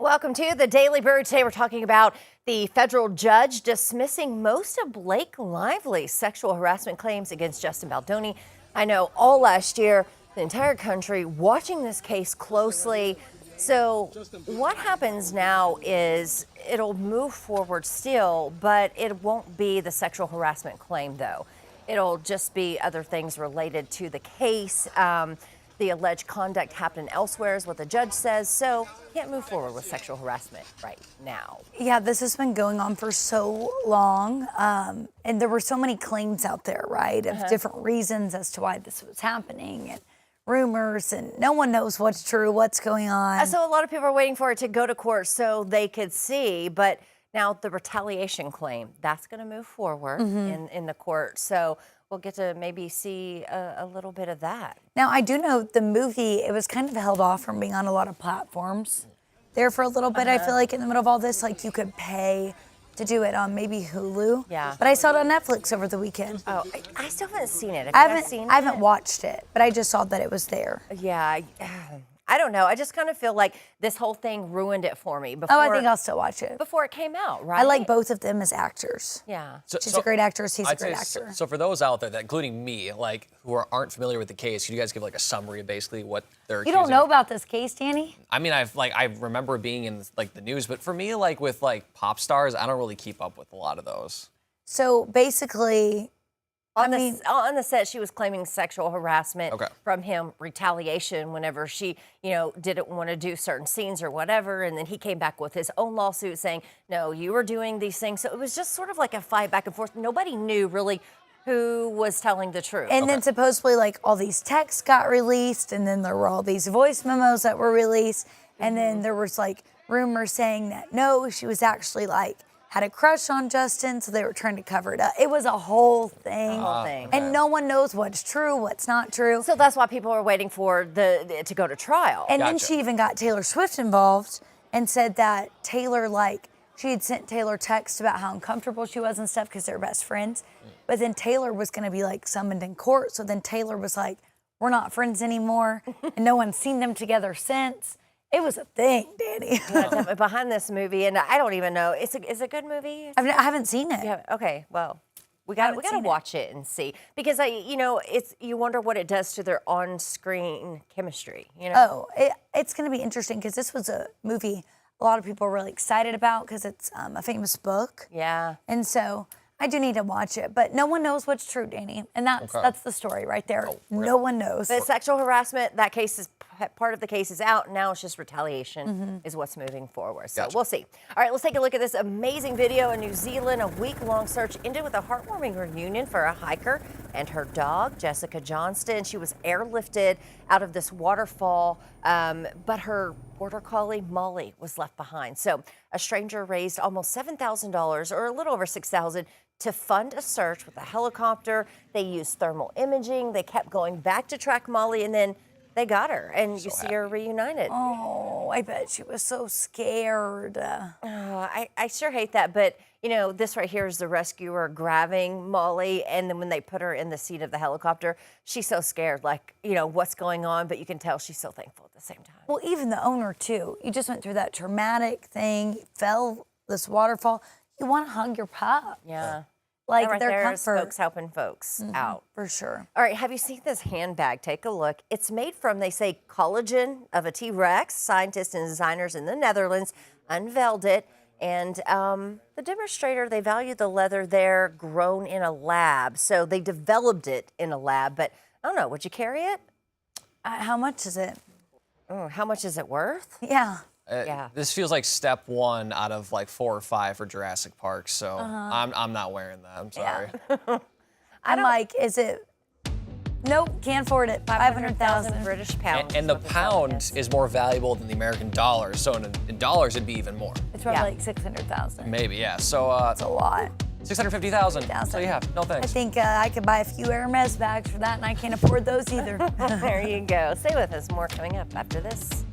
Welcome to the Daily Brew. Today we're talking about the federal judge dismissing most of Blake Lively's sexual harassment claims against Justin Baldoni. I know all last year, the entire country watching this case closely. So what happens now is it'll move forward still, but it won't be the sexual harassment claim, though. It'll just be other things related to the case. The alleged conduct happened elsewhere is what the judge says, so can't move forward with sexual harassment right now. Yeah, this has been going on for so long, and there were so many claims out there, right, of different reasons as to why this was happening, and rumors, and no one knows what's true, what's going on. So a lot of people are waiting for it to go to court so they could see, but now the retaliation claim, that's going to move forward in the court. So we'll get to maybe see a little bit of that. Now, I do know the movie, it was kind of held off from being on a lot of platforms there for a little bit. I feel like in the middle of all this, like you could pay to do it on maybe Hulu. Yeah. But I saw it on Netflix over the weekend. Oh, I still haven't seen it. Have you guys seen it? I haven't watched it, but I just saw that it was there. Yeah. I don't know. I just kind of feel like this whole thing ruined it for me before. Oh, I think I'll still watch it. Before it came out, right? I like both of them as actors. Yeah. She's a great actress. He's a great actor. So for those out there, including me, like who aren't familiar with the case, could you guys give like a summary of basically what they're accusing? You don't know about this case, Danny? I mean, I remember being in like the news, but for me, like with like pop stars, I don't really keep up with a lot of those. So basically, on the set, she was claiming sexual harassment from him, retaliation whenever she, didn't want to do certain scenes or whatever. And then he came back with his own lawsuit saying, no, you were doing these things. So it was just sort of like a fight back and forth. Nobody knew really who was telling the truth. And then supposedly like all these texts got released, and then there were all these voice memos that were released. And then there was like rumors saying that no, she was actually like had a crush on Justin, so they were trying to cover it up. It was a whole thing. And no one knows what's true, what's not true. So that's why people are waiting for to go to trial. And then she even got Taylor Swift involved and said that Taylor, she had sent Taylor texts about how uncomfortable she was and stuff because they're best friends. But then Taylor was gonna be summoned in court. So then Taylor was like, we're not friends anymore. And no one's seen them together since. It was a thing, Danny. Behind this movie, and I don't even know. Is it a good movie? I haven't seen it. Yeah. Okay. Well, we got to watch it and see, because you wonder what it does to their on-screen chemistry. Oh, it's going to be interesting because this was a movie a lot of people are really excited about because it's a famous book. Yeah. And so I do need to watch it, but no one knows what's true, Danny, and that's the story right there. No one knows. But sexual harassment, that case is part of the case is out. Now it's just retaliation is what's moving forward. So we'll see. All right, let's take a look at this amazing video in New Zealand. A week-long search ended with a heartwarming reunion for a hiker and her dog, Jessica Johnston. She was airlifted out of this waterfall, but her border collie, Molly, was left behind. So a stranger raised almost $7,000, or a little over $6,000, to fund a search with a helicopter. They used thermal imaging. They kept going back to track Molly, and then they got her, and you see her reunited. Oh, I bet she was so scared. I sure hate that, but this right here is the rescuer grabbing Molly, and then when they put her in the seat of the helicopter, she's so scared, what's going on, but you can tell she's so thankful at the same time. Well, even the owner too. You just went through that traumatic thing, fell this waterfall. You want to hug your pup. Yeah. Like their there's comfort. folks helping folks out. For sure. All right, have you seen this handbag? Take a look. It's made from, they say, collagen of a T-Rex. Scientists and designers in the Netherlands unveiled it. And the demonstrator, they value the leather there grown in a lab. So they developed it in a lab. But I don't know, would you carry it? How much is it? Oh, how much is it worth? Yeah. This feels like step 1 out of like 4 or 5 for Jurassic Park, so I'm not wearing that. I'm sorry. Yeah. I'm like, is it? Nope, can't afford it. 500,000 British pounds. And the pound is more valuable than the American dollar, so in dollars it'd be even more. It's probably like 600,000. Maybe, yeah. So that's a lot. 650,000. So you have no thanks. I think I could buy a few Hermes bags for that, and I can't afford those either. There you go. Stay with us. More coming up after this.